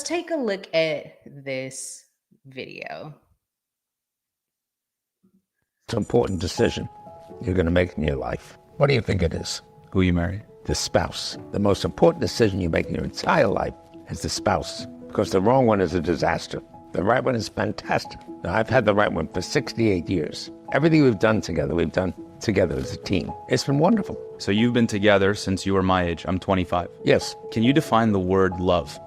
let's take a look at this video. It's an important decision you're going to make in your life. What do you think it is? Who you marry? The spouse. The most important decision you make in your entire life is the spouse, because the wrong one is a disaster. The right one is fantastic. Now, I've had the right one for 68 years. Everything we've done together as a team. It's been wonderful. So you've been together since you were my age. I'm 25. Yes. Can you define the word love?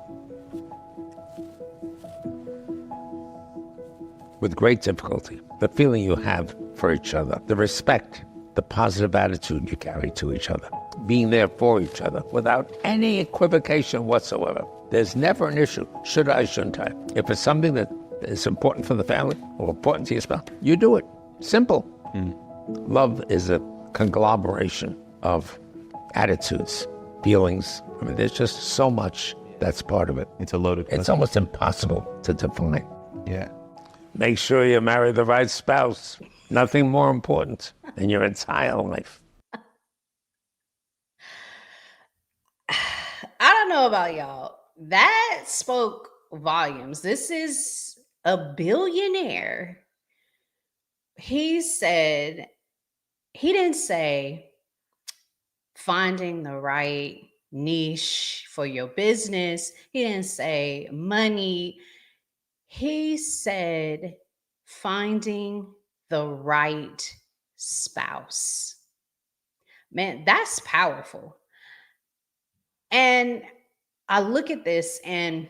With great difficulty. The feeling you have for each other, the respect, the positive attitude you carry to each other, being there for each other without any equivocation whatsoever. There's never an issue, should I, shouldn't I? If it's something that is important for the family or important to your spouse, you do it. Simple. Love is a conglomeration of attitudes, feelings. I mean, there's just so much that's part of it. It's a loaded question. It's almost impossible to define. Yeah. Make sure you marry the right spouse. Nothing more important in your entire life. I don't know about y'all. That spoke volumes. This is a billionaire. He didn't say finding the right niche for your business. He didn't say money. He said finding the right spouse. Man, that's powerful. And I look at this and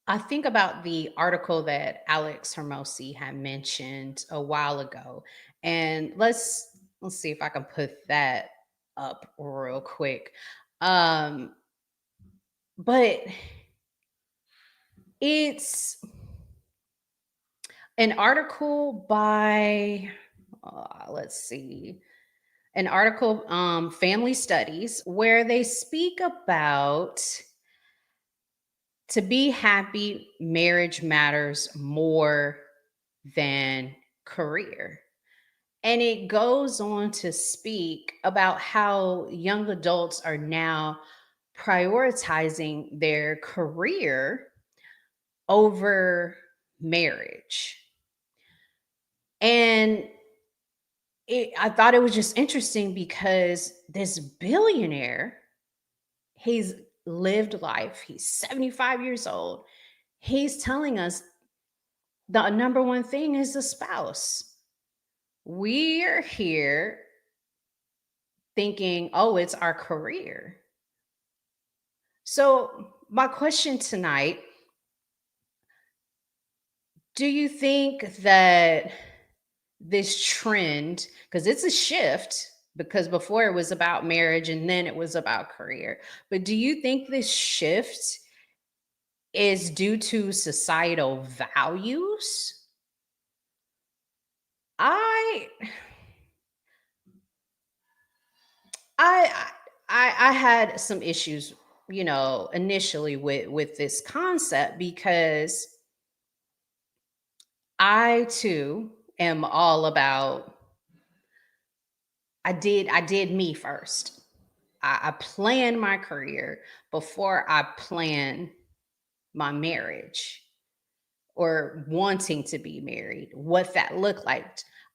I think about the article that Alex Hermosi had mentioned a while ago. And let's see if I can put that up real quick. But it's an article by an article, Family Studies, where they speak about to be happy, marriage matters more than career. And it goes on to speak about how young adults are now prioritizing their career over marriage. And I thought it was just interesting because this billionaire, he's lived life, he's 75 years old. He's telling us the number one thing is the spouse. We're here thinking, oh, it's our career. So, my question tonight, do you think that this trend, because it's a shift, because before it was about marriage and then it was about career, but do you think this shift is due to societal values? I I I had some issues, initially with this concept because I too am all about I did me first. I planned my career before I planned my marriage or wanting to be married, what that looked like.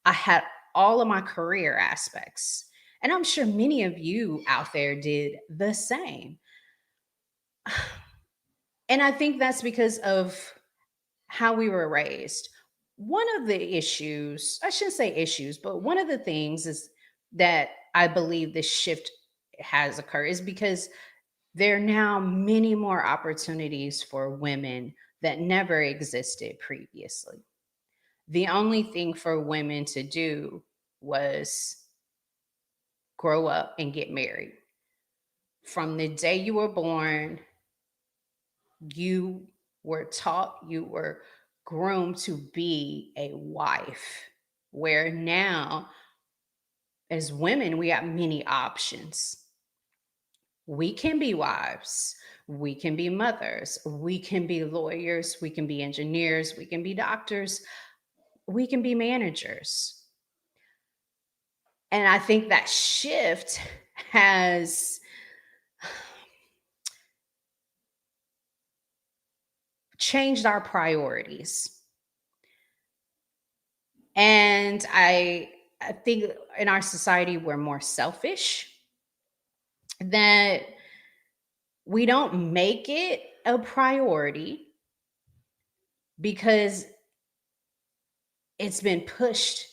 I had all of my career aspects. And I'm sure many of you out there did the same. And I think that's because of how we were raised. One of the issues, I shouldn't say issues, but one of the things is that I believe this shift has occurred is because there are now many more opportunities for women that never existed previously. The only thing for women to do was grow up and get married. From the day you were born, you were taught, you were groomed to be a wife. Where now, as women, we have many options. We can be wives, we can be mothers, we can be lawyers, we can be engineers, we can be doctors, we can be managers. And I think that shift has changed our priorities. And I think in our society, we're more selfish, that we don't make it a priority because it's been pushed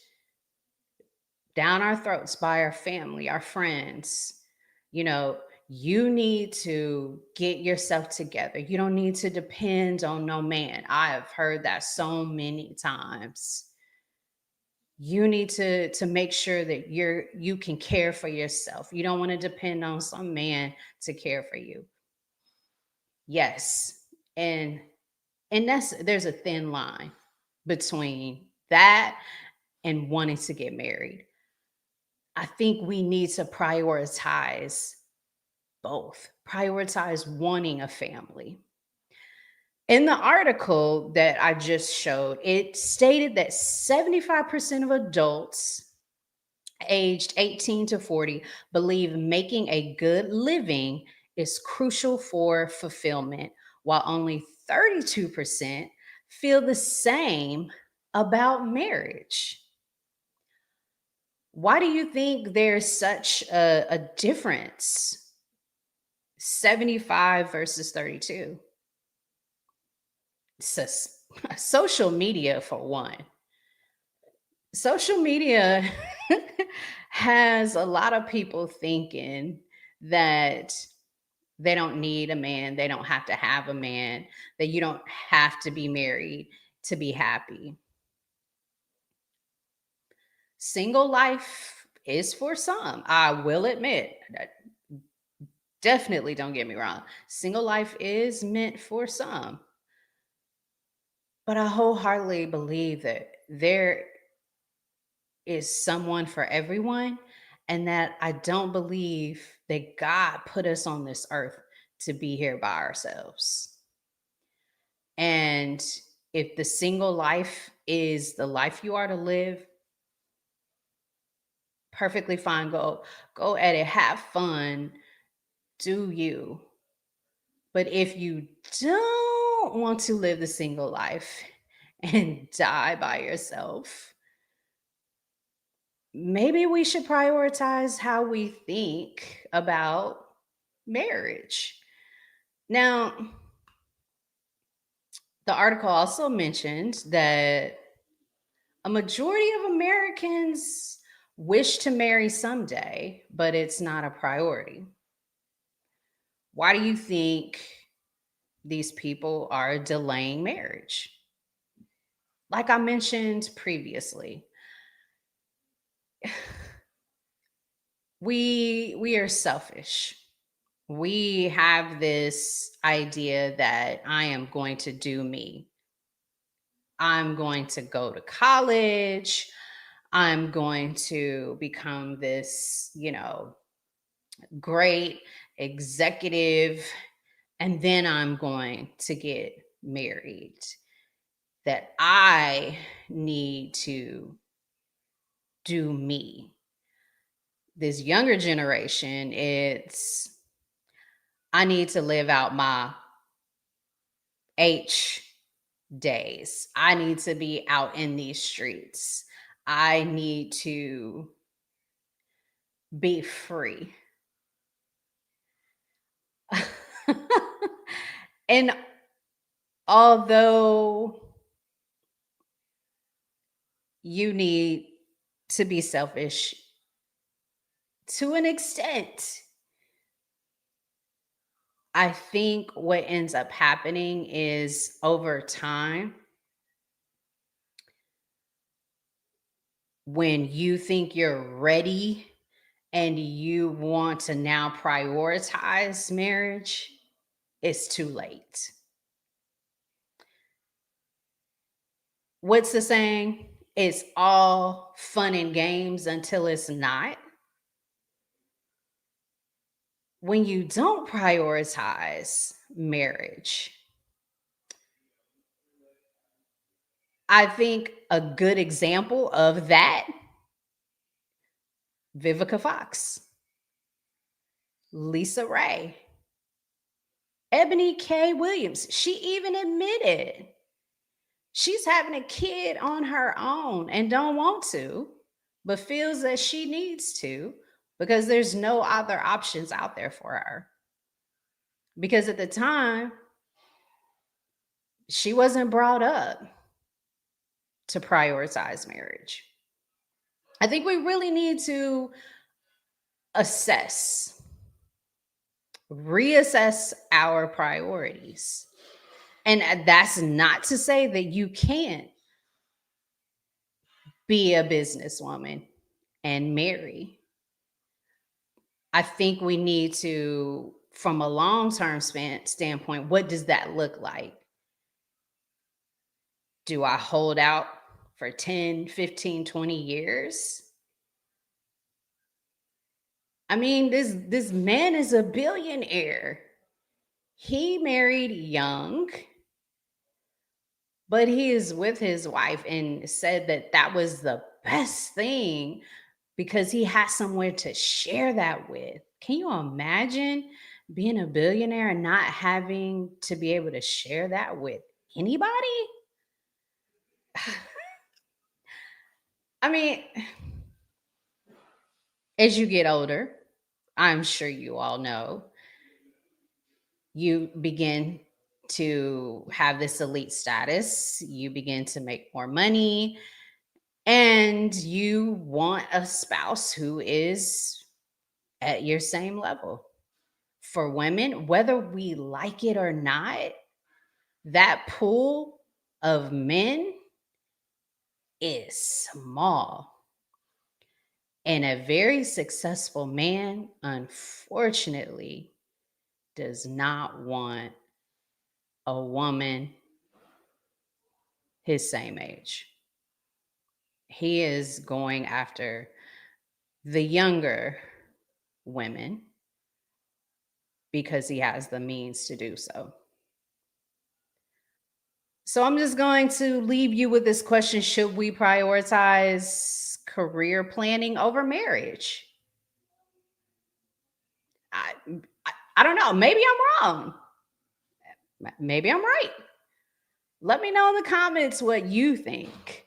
down our throats by our family, our friends. You know, you need to get yourself together. You don't need to depend on no man. I have heard that so many times. You need to make sure that you can care for yourself. You don't want to depend on some man to care for you. Yes. And there's a thin line between that and wanting to get married. I think we need to prioritize both. Prioritize wanting a family. In the article that I just showed, it stated that 75% of adults aged 18 to 40 believe making a good living is crucial for fulfillment, while only 32% feel the same about marriage. Why do you think there's such a difference? 75 versus 32. So, social media, for one. Social media has a lot of people thinking that they don't need a man, they don't have to have a man, that you don't have to be married to be happy. Single life is for some. I will admit, definitely don't get me wrong. Single life is meant for some. But I wholeheartedly believe that there is someone for everyone, and that I don't believe that God put us on this earth to be here by ourselves. And if the single life is the life you are to live, perfectly fine. Go at it, have fun, do you. But if you don't want to live the single life and die by yourself, maybe we should prioritize how we think about marriage. Now, the article also mentioned that a majority of Americans wish to marry someday, but it's not a priority. Why do you think these people are delaying marriage? Like I mentioned previously, we are selfish. We have this idea that I am going to do me. I'm going to go to college. I'm going to become this, great executive, and then I'm going to get married. That I need to do me. This younger generation, it's I need to live out my H days. I need to be out in these streets. I need to be free. And although you need to be selfish to an extent, I think what ends up happening is over time, when you think you're ready and you want to now prioritize marriage, it's too late. What's the saying? It's all fun and games until it's not. When you don't prioritize marriage, I think a good example of that, Vivica Fox, Lisa Ray. Ebony K. Williams, she even admitted she's having a kid on her own and don't want to, but feels that she needs to because there's no other options out there for her. Because at the time, she wasn't brought up to prioritize marriage. I think we really need to assess, reassess our priorities. And that's not to say that you can't be a businesswoman and marry. I think we need to, from a long term standpoint, what does that look like? Do I hold out for 10, 15, 20 years? I mean, this man is a billionaire. He married young, but he is with his wife and said that that was the best thing because he has somewhere to share that with. Can you imagine being a billionaire and not having to be able to share that with anybody? I mean, as you get older, I'm sure you all know, you begin to have this elite status, you begin to make more money, and you want a spouse who is at your same level. For women, whether we like it or not, that pool of men is small. And a very successful man, unfortunately, does not want a woman his same age. He is going after the younger women because he has the means to do so. So I'm just going to leave you with this question. Should we prioritize career planning over marriage? I, I don't know. Maybe I'm wrong. Maybe I'm right. Let me know in the comments what you think.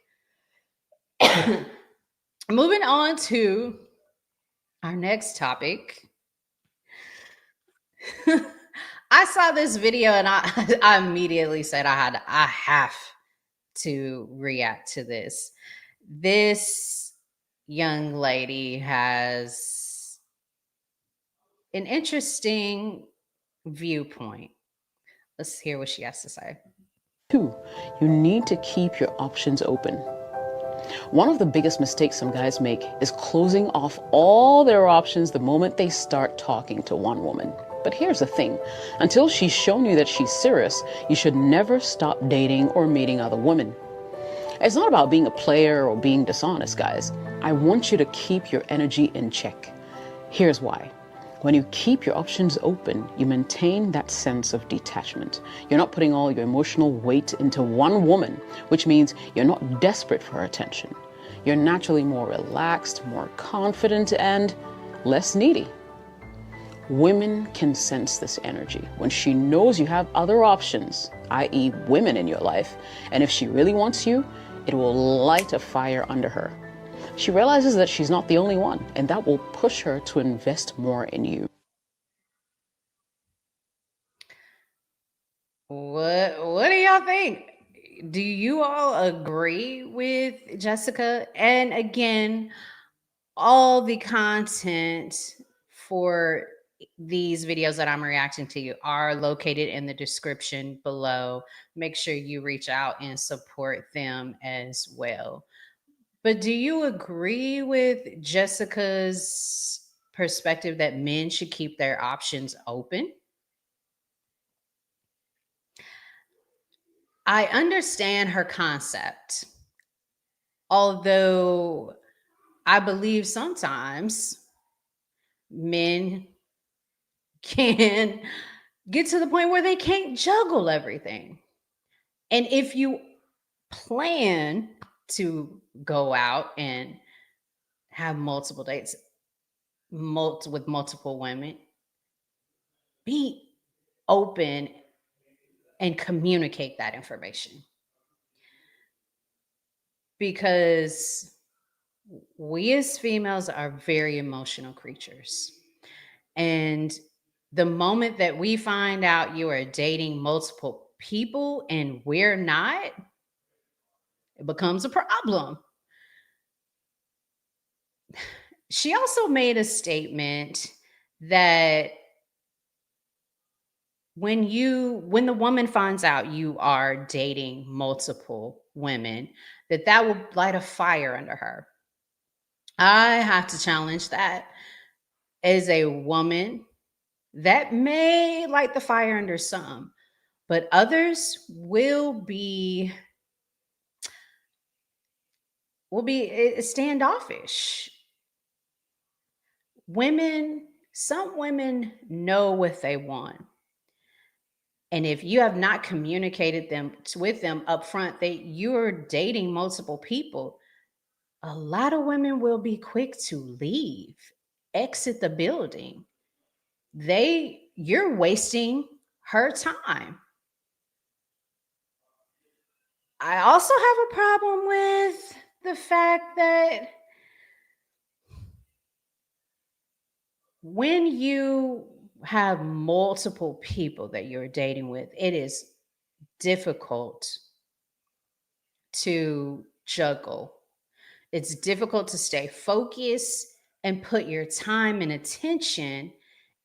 Moving on to our next topic. I saw this video and I immediately said I have to react to this. This young lady has an interesting viewpoint. Let's hear what she has to say. 2, you need to keep your options open. One of the biggest mistakes some guys make is closing off all their options the moment they start talking to one woman. But here's the thing, until she's shown you that she's serious, you should never stop dating or meeting other women. It's not about being a player or being dishonest, guys. I want you to keep your energy in check. Here's why. When you keep your options open, you maintain that sense of detachment. You're not putting all your emotional weight into one woman, which means you're not desperate for her attention. You're naturally more relaxed, more confident, and less needy. Women can sense this energy when she knows you have other options, i.e. women in your life, and if she really wants you, it will light a fire under her. She realizes that she's not the only one, and that will push her to invest more in you. What do y'all think? Do you all agree with Jessica? And again, all the content for these videos that I'm reacting to are located in the description below. Make sure you reach out and support them as well. But do you agree with Jessica's perspective that men should keep their options open? I understand her concept, although I believe sometimes men can get to the point where they can't juggle everything. And if you plan to go out and have multiple dates with multiple women, be open and communicate that information. Because we as females are very emotional creatures. And the moment that we find out you are dating multiple people and we're not, it becomes a problem. She also made a statement that when the woman finds out you are dating multiple women, that will light a fire under her. I have to challenge that. As a woman, that may light the fire under some, but others will be standoffish. Some women know what they want. And if you have not communicated with them up front that you're dating multiple people, a lot of women will be quick to leave, exit the building. You're wasting her time. I also have a problem with the fact that when you have multiple people that you're dating with, it is difficult to juggle. It's difficult to stay focused and put your time and attention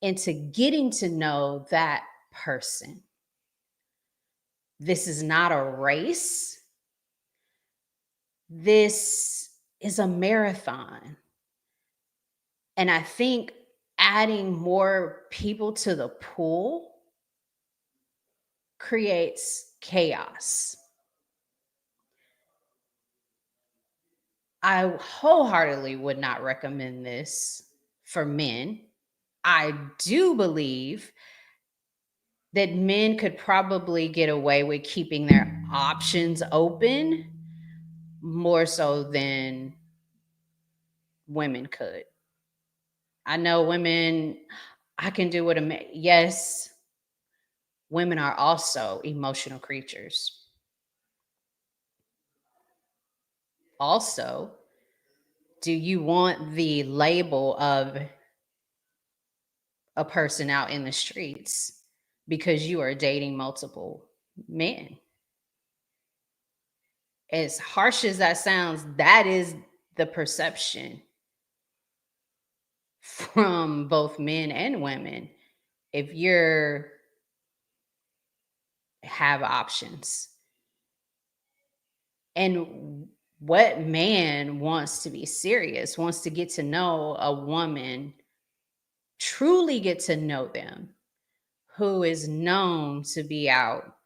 into getting to know that person. This is not a race. This is a marathon. And I think adding more people to the pool creates chaos. I wholeheartedly would not recommend this for men. I do believe that men could probably get away with keeping their options open more so than women could. I know women, I can do what yes, women are also emotional creatures. Also, do you want the label of a person out in the streets because you are dating multiple men? As harsh as that sounds, that is the perception from both men and women. If you're have options, and what man wants to be serious, wants to get to know a woman, truly get to know them, who is known to be out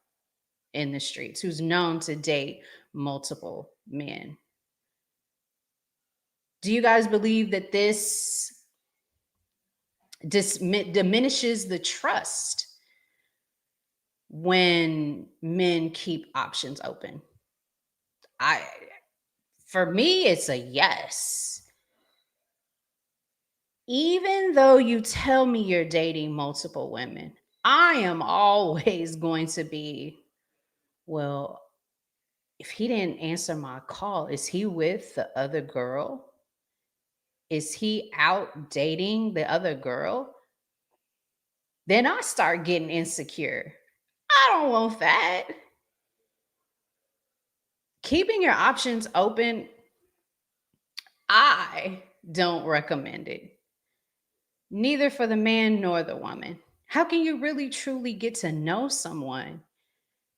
in the streets, who's known to date multiple men? Do you guys believe that this diminishes the trust when men keep options open? For me, it's a yes. Even though you tell me you're dating multiple women, I am always going to be, well, if he didn't answer my call, is he with the other girl? Is he out dating the other girl? Then I start getting insecure. I don't want that. Keeping your options open, I don't recommend it. Neither for the man nor the woman. How can you really truly get to know someone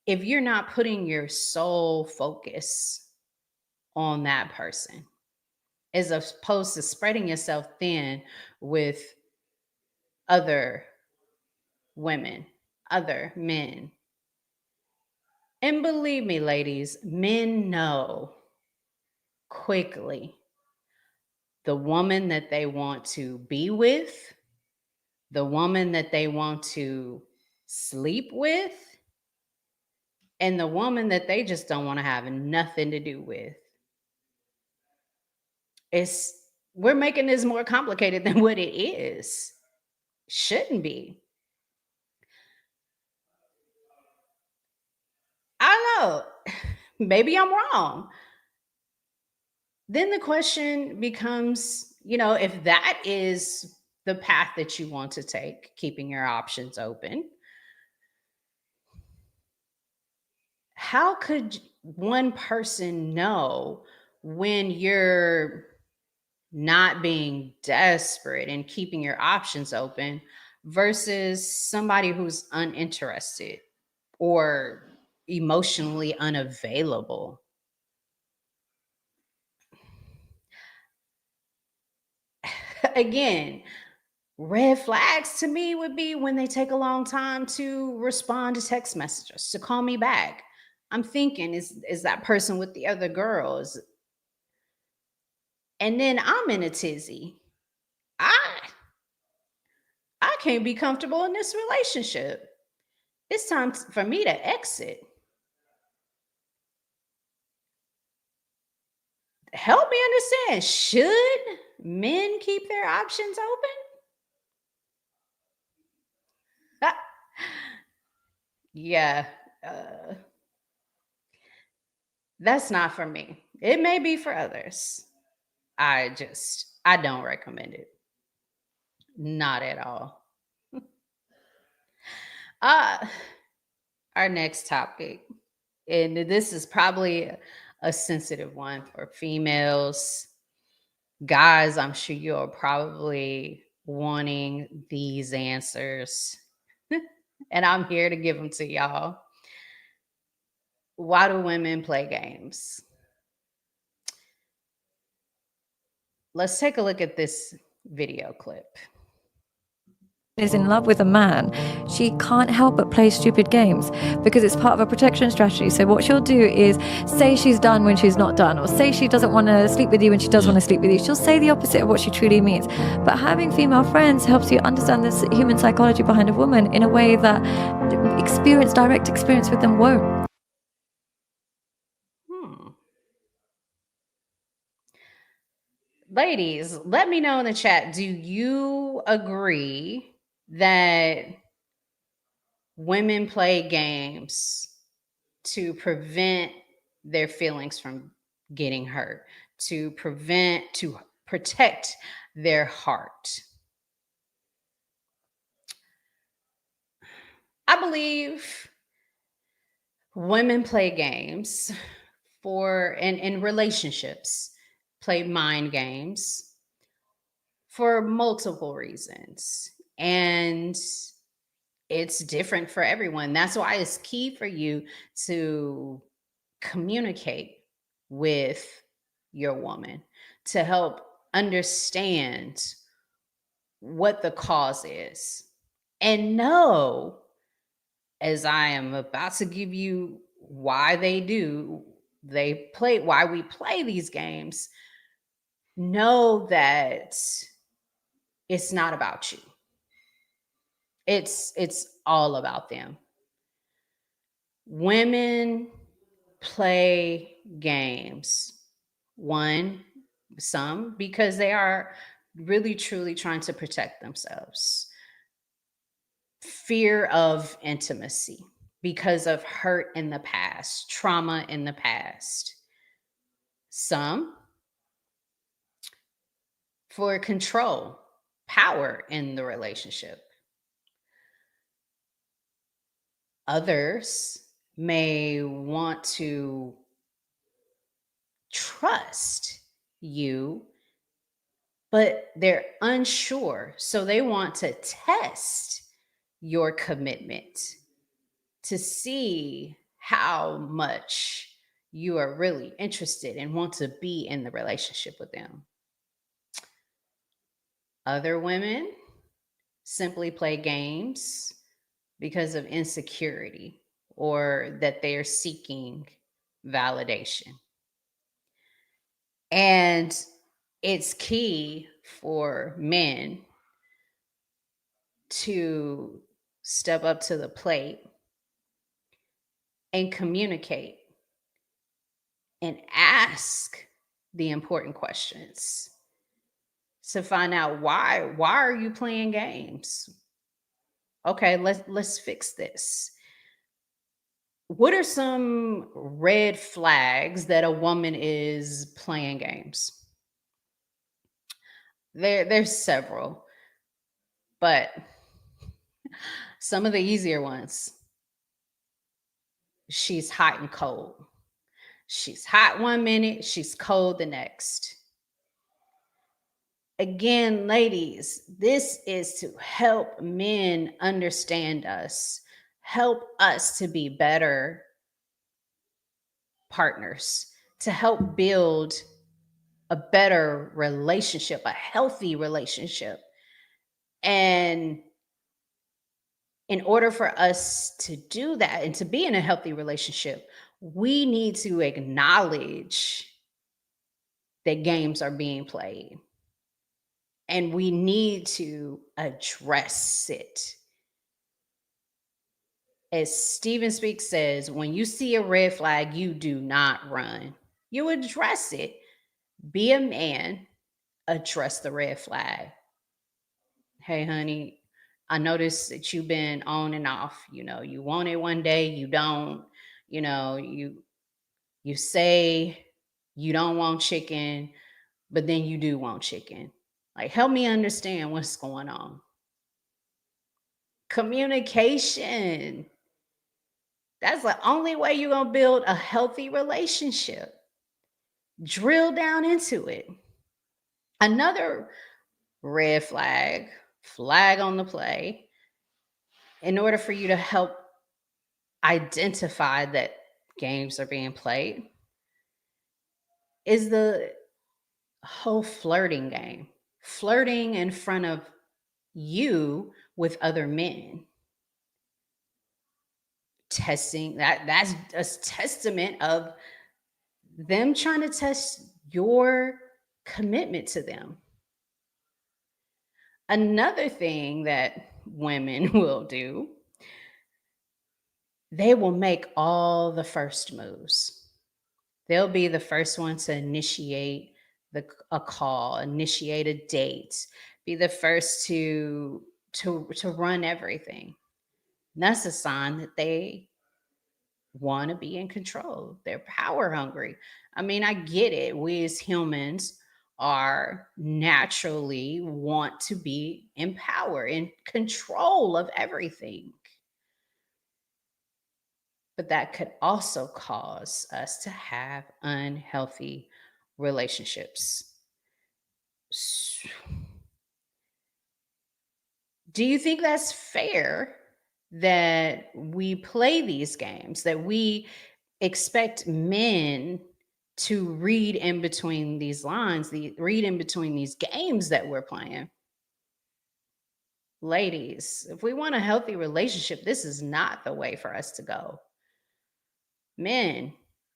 if you're not putting your sole focus on that person, as opposed to spreading yourself thin with other women, other men? And believe me, ladies, men know quickly the woman that they want to be with, the woman that they want to sleep with, and the woman that they just don't want to have nothing to do with. We're making this more complicated than what it is. Shouldn't be. know. Maybe I'm wrong. Then the question becomes, if that is the path that you want to take, keeping your options open, how could one person know when you're not being desperate and keeping your options open versus somebody who's uninterested or emotionally unavailable? Again, red flags to me would be when they take a long time to respond to text messages, to call me back. I'm thinking, is that person with the other girls? And then I'm in a tizzy. I I can't be comfortable in this relationship. It's time for me to exit. Help me understand. Should men keep their options open? Yeah, uh, that's not for me. It may be for others. I don't recommend it. Not at all. Uh, our next topic, and this is probably a sensitive one for females. Guys, I'm sure you're probably wanting these answers, and I'm here to give them to y'all. Why do women play games? Let's take a look at this video clip. Is in love with a man, she can't help but play stupid games because it's part of a protection strategy. So what she'll do is say she's done when she's not done, or say she doesn't want to sleep with you when she does want to sleep with you. She'll say the opposite of what she truly means. But having female friends helps you understand this human psychology behind a woman in a way that direct experience with them won't. Ladies, let me know in the chat. Do you agree that women play games to prevent their feelings from getting hurt, to protect their heart? I believe women play games in relationships, play mind games for multiple reasons. And it's different for everyone. That's why it's key for you to communicate with your woman to help understand what the cause is and know, as I am about to give you why why we play these games, know that it's not about you. It's all about them. Women play games. Some because they are really truly trying to protect themselves. Fear of intimacy because of hurt in the past, trauma in the past. Some for control, power in the relationship. Others may want to trust you, but they're unsure. So they want to test your commitment to see how much you are really interested and want to be in the relationship with them. Other women simply play games because of insecurity or that they are seeking validation. And it's key for men to step up to the plate and communicate and ask the important questions to find out why are you playing games? Okay, let's fix this. What are some red flags that a woman is playing games? There's several, but some of the easier ones. She's hot and cold. She's hot one minute, she's cold the next. Again, ladies, this is to help men understand us, help us to be better partners, to help build a better relationship, a healthy relationship. And in order for us to do that and to be in a healthy relationship, we need to acknowledge that games are being played and we need to address it. As Stephen Speaks says, when you see a red flag, you do not run. You address it. Be a man, address the red flag. Hey, honey, I noticed that you've been on and off. You want it one day, you don't. You say you don't want chicken, but then you do want chicken. Like, help me understand what's going on. Communication. That's the only way you're going to build a healthy relationship. Drill down into it. Another red flag on the play, in order for you to help identify that games are being played, is the whole flirting game. Flirting in front of you with other men. Testing that's a testament of them trying to test your commitment to them. Another thing that women will do, they will make all the first moves. They'll be the first one to initiate a call, initiate a date, be the first to run everything. And that's a sign that they want to be in control. They're power hungry. I mean, I get it. We as humans are naturally want to be in power, in control of everything. But that could also cause us to have unhealthy relationships. Do you think that's fair that we play these games, that we expect men to read in between these lines, read in between these games that we're playing? Ladies, if we want a healthy relationship, this is not the way for us to go. Men,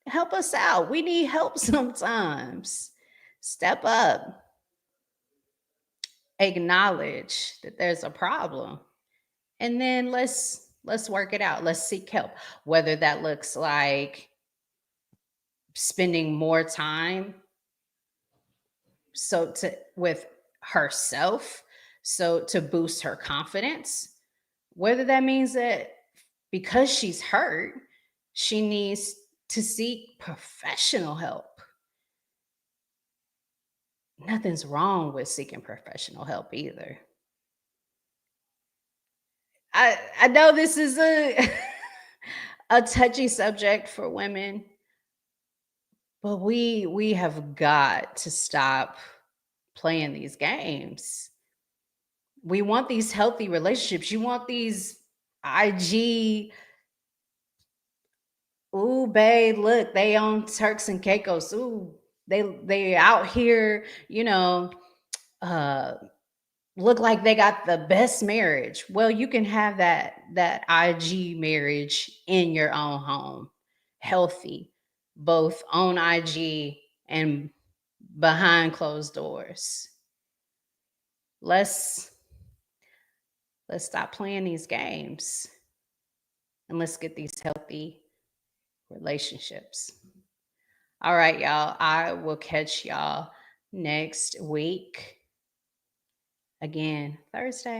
help us out. We need help sometimes. Step up. Acknowledge that there's a problem. And then let's work it out. Let's seek help. Whether that looks like spending more time with herself, so to boost her confidence, whether that means that because she's hurt, she needs to seek professional help. Nothing's wrong with seeking professional help either. I know this is a a touchy subject for women, but we have got to stop playing these games. We want these healthy relationships. You want these IG, ooh, babe, look, they on Turks and Caicos. Ooh, they out here, uh look like they got the best marriage. Well, you can have that IG marriage in your own home, healthy, both on IG and behind closed doors. Let's stop playing these games and let's get these healthy relationships. All right, y'all. I will catch y'all next week. Again, Thursday.